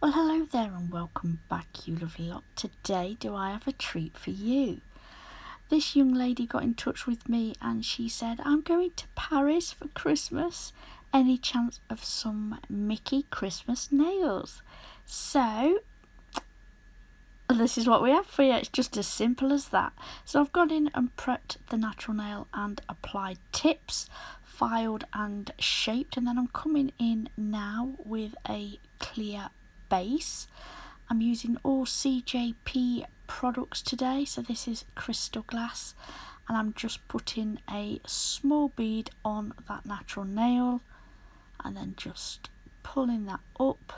Well, hello there and welcome back, you lovely lot. Today, do I have a treat for you? This young lady got in touch with me and she said, I'm going to Paris for Christmas. Any chance of some Mickey Christmas nails? So, this is what we have for you. It's just as simple as that. So I've gone in and prepped the natural nail and applied tips, filed and shaped, and then I'm coming in now with a clear base. I'm using all CJP products today, so this is crystal glass, and I'm just putting a small bead on that natural nail and then just pulling that up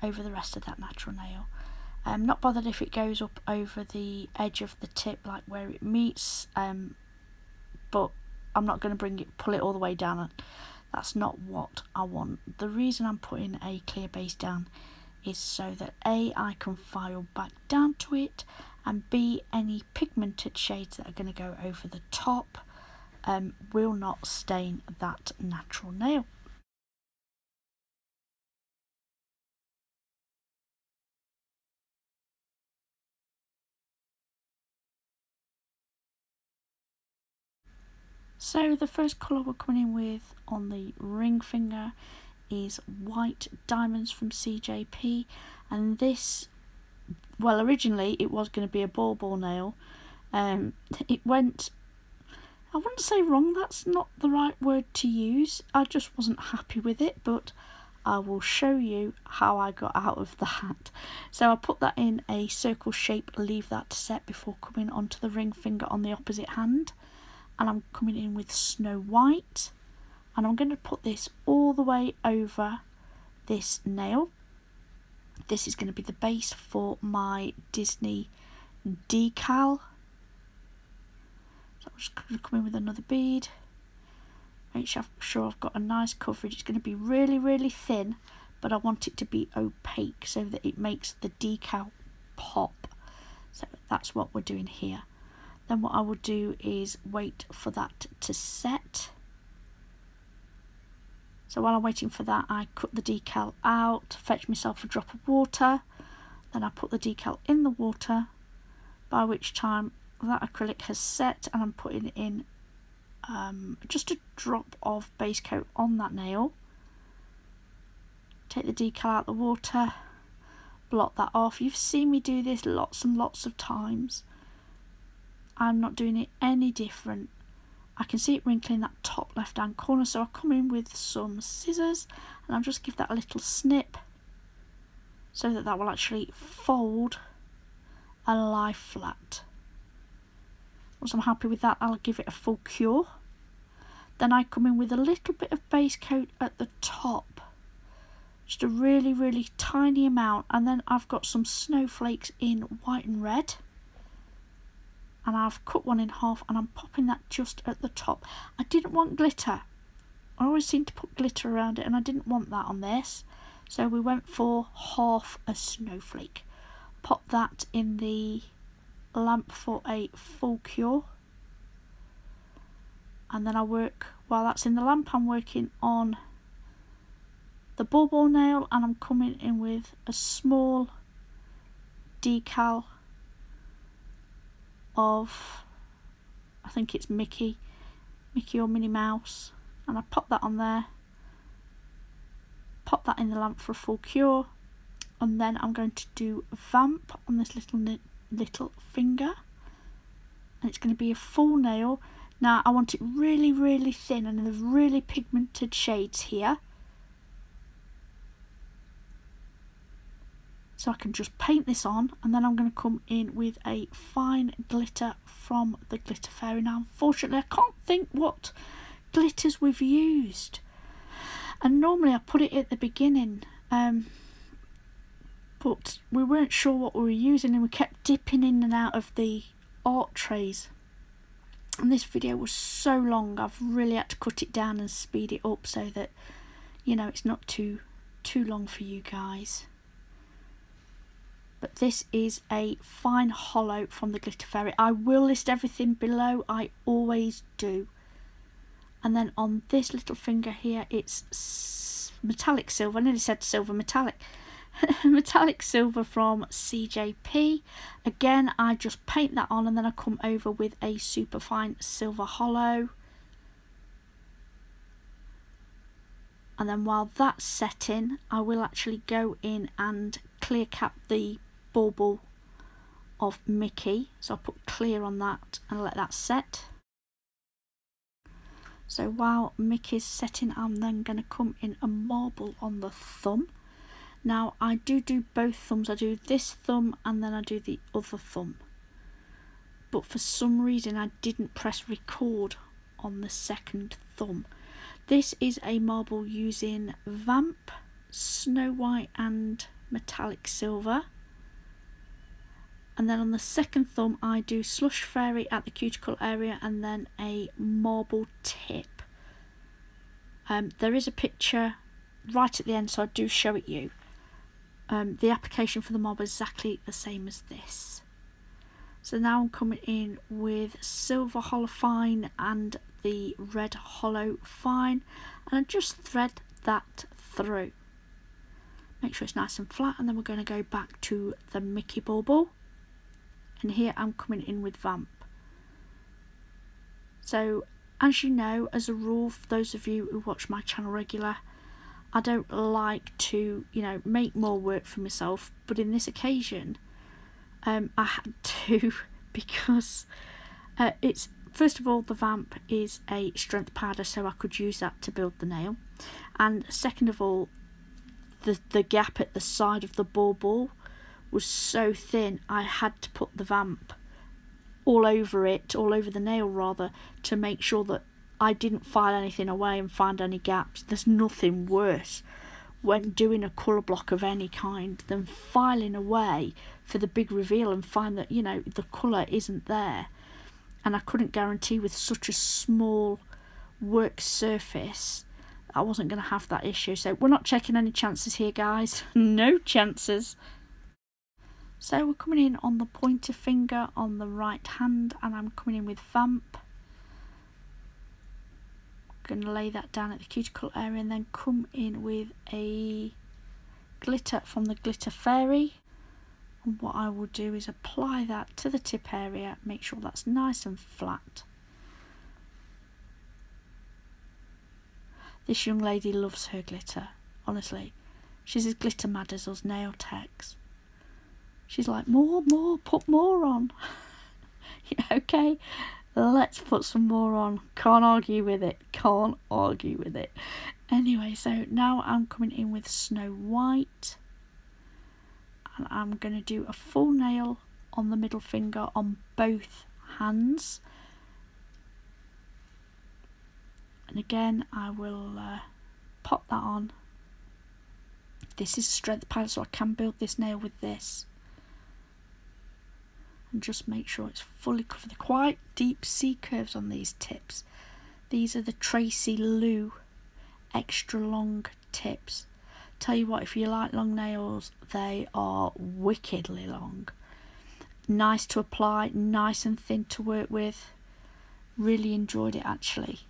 over the rest of that natural nail. I'm not bothered if it goes up over the edge of the tip, like where it meets, but I'm not going to pull it all the way down. That's not what I want. The reason I'm putting a clear base down is so that A, I can file back down to it, and B, any pigmented shades that are going to go over the top will not stain that natural nail. So the first colour we're coming in with on the ring finger is White Diamonds from CJP, and this, well, originally it was going to be a ball nail. It went, I wouldn't say wrong, that's not the right word to use, I just wasn't happy with it, but I will show you how I got out of that. So I put that in a circle shape, leave that to set before coming onto the ring finger on the opposite hand. And I'm coming in with Snow White, and I'm going to put this all the way over this nail. This is going to be the base for my Disney decal. So I'm just going to come in with another bead. Make sure I've got a nice coverage. It's going to be really thin, but I want it to be opaque so that it makes the decal pop. So that's what we're doing here. Then what I will do is wait for that to set. So while I'm waiting for that, I cut the decal out, fetch myself a drop of water, then I put the decal in the water, by which time that acrylic has set, and I'm putting in just a drop of base coat on that nail. Take the decal out of the water, blot that off. You've seen me do this lots and lots of times. I'm not doing it any different. I can see it wrinkling that top left hand corner, so I come in with some scissors and I'll just give that a little snip so that will actually fold and lie flat. Once I'm happy with that, I'll give it a full cure. Then I come in with a little bit of base coat at the top, just a really tiny amount, and then I've got some snowflakes in white and red. And I've cut one in half and I'm popping that just at the top. I didn't want glitter. I always seem to put glitter around it, and I didn't want that on this. So we went for half a snowflake. Pop that in the lamp for a full cure. And then I work, while that's in the lamp, I'm working on the ball nail, and I'm coming in with a small decal of, I think it's Mickey or Minnie Mouse, and I pop that on there, pop that in the lamp for a full cure, and then I'm going to do Vamp on this little finger, and it's going to be a full nail. Now I want it really thin, and there's really pigmented shades here, so I can just paint this on, and then I'm going to come in with a fine glitter from the Glitter Fairy. Now unfortunately I can't think what glitters we've used, and normally I put it at the beginning, but we weren't sure what we were using, and we kept dipping in and out of the art trays, and this video was so long I've really had to cut it down and speed it up so that, you know, it's not too long for you guys. But this is a fine hollow from the Glitter Fairy. I will list everything below, I always do. And then on this little finger here, it's metallic silver. I nearly said silver metallic. Metallic silver from CJP. Again, I just paint that on and then I come over with a Superfine silver hollow. And then while that's setting, I will actually go in and clear cap the bauble of Mickey. So I'll put clear on that and let that set. So while Mickey's setting, I'm then going to come in and marble on the thumb. Now I do both thumbs. I do this thumb and then I do the other thumb. But for some reason I didn't press record on the second thumb. This is a marble using Vamp, Snow White and Metallic Silver. And then on the second thumb I do Slush Fairy at the cuticle area and then a marble tip. There is a picture right at the end, so I do show it you. The application for the marble is exactly the same as this. So now I'm coming in with silver hollow fine and the red hollow fine, and I just thread that through. Make sure it's nice and flat, and then we're going to go back to the Mickey bauble, and here I'm coming in with Vamp. So as you know, as a rule, for those of you who watch my channel regular, I don't like to, make more work for myself, but in this occasion, I had to because it's, first of all, the Vamp is a strength powder, so I could use that to build the nail, and second of all, the gap at the side of the bauble was so thin, I had to put the Vamp all over it, all over the nail rather, to make sure that I didn't file anything away and find any gaps. There's nothing worse when doing a colour block of any kind than filing away for the big reveal and find that, the colour isn't there. And I couldn't guarantee with such a small work surface I wasn't going to have that issue. So we're not checking any chances here, guys. No chances. So we're coming in on the pointer finger on the right hand, and I'm coming in with Vamp. Going to lay that down at the cuticle area and then come in with a glitter from the Glitter Fairy, and what I will do is apply that to the tip area, make sure that's nice and flat. This young lady loves her glitter, honestly. She's as glitter mad as us nail techs. She's like, more, put more on. Yeah, okay, let's put some more on. Can't argue with it. Anyway, so now I'm coming in with Snow White, and I'm going to do a full nail on the middle finger on both hands. And again, I will pop that on. This is a strength powder, so I can build this nail with this. And just make sure it's fully covered. Quite deep C curves on these tips. These are the Tracey Lou extra long tips. Tell you what, if you like long nails, they are wickedly long. Nice to apply, nice and thin to work with. Really enjoyed it actually.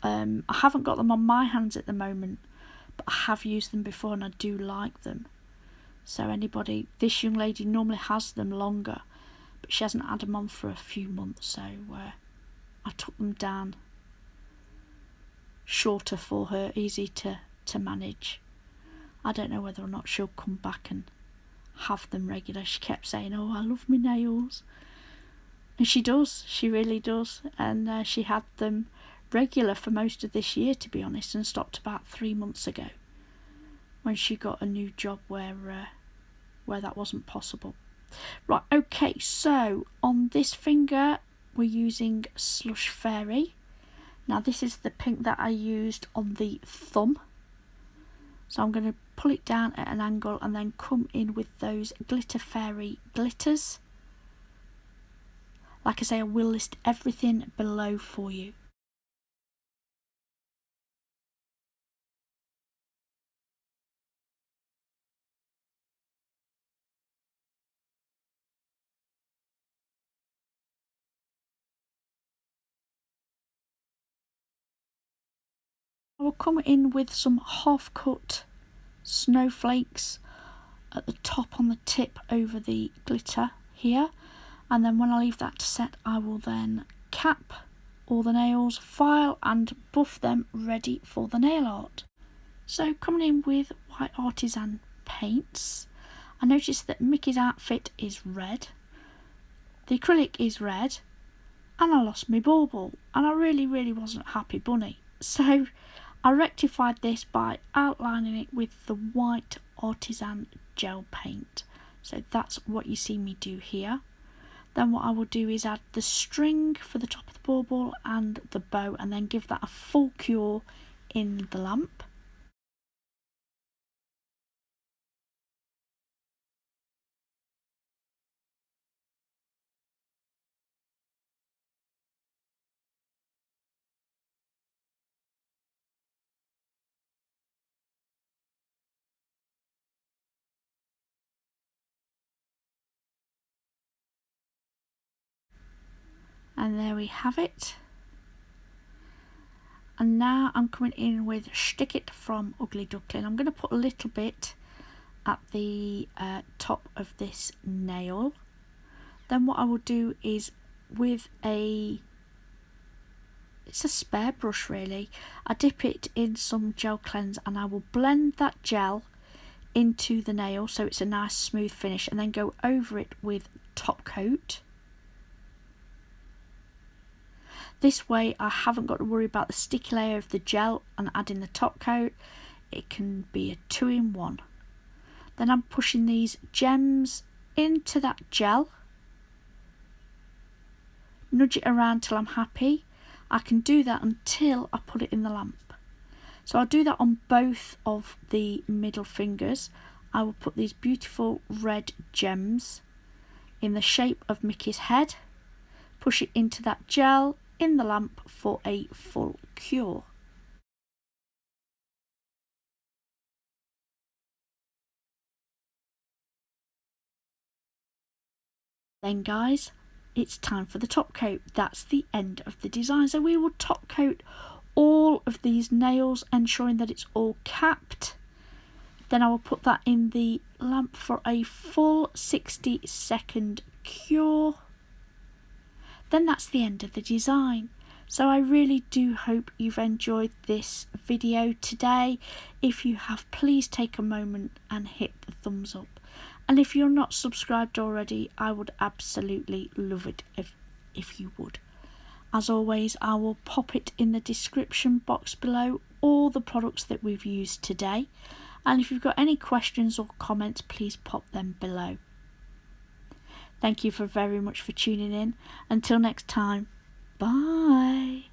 I haven't got them on my hands at the moment, but I have used them before and I do like them. So anybody, this young lady normally has them longer, but she hasn't had them on for a few months, so I took them down shorter for her, easy to manage. I don't know whether or not she'll come back and have them regular. She kept saying, oh, I love my nails, and she does, she really does. And she had them regular for most of this year, to be honest, and stopped about 3 months ago when she got a new job where that wasn't possible. Right, okay, so on this finger we're using Slush Fairy. Now this is the pink that I used on the thumb, so I'm going to pull it down at an angle and then come in with those Glitter Fairy glitters. Like I say, I will list everything below for you. We'll come in with some half cut snowflakes at the top on the tip over the glitter here, and then when I leave that to set I will then cap all the nails, file and buff them ready for the nail art. So coming in with white artisan paints, I noticed that Mickey's outfit is red, the acrylic is red, and I lost my bauble, and I really wasn't happy bunny. So I rectified this by outlining it with the white artisan gel paint. So that's what you see me do here. Then what I will do is add the string for the top of the bauble and the bow, and then give that a full cure in the lamp. And there we have it. And now I'm coming in with Stick It from Ugly Duckling. I'm going to put a little bit at the top of this nail. Then what I will do is with it's a spare brush really, I dip it in some gel cleanse and I will blend that gel into the nail so it's a nice smooth finish, and then go over it with top coat. This way I haven't got to worry about the sticky layer of the gel and adding the top coat. It can be a 2-in-1. Then I'm pushing these gems into that gel. Nudge it around till I'm happy. I can do that until I put it in the lamp. So I'll do that on both of the middle fingers. I will put these beautiful red gems in the shape of Mickey's head. Push it into that gel in the lamp for a full cure. Then guys, it's time for the top coat. That's the end of the design. So we will top coat all of these nails, ensuring that it's all capped. Then I will put that in the lamp for a full 60-second cure. Then that's the end of the design. So I really do hope you've enjoyed this video today. If you have, please take a moment and hit the thumbs up. And if you're not subscribed already, I would absolutely love it if you would. As always, I will pop it in the description box below, all the products that we've used today. And if you've got any questions or comments, please pop them below. Thank you very much for tuning in. Until next time, bye.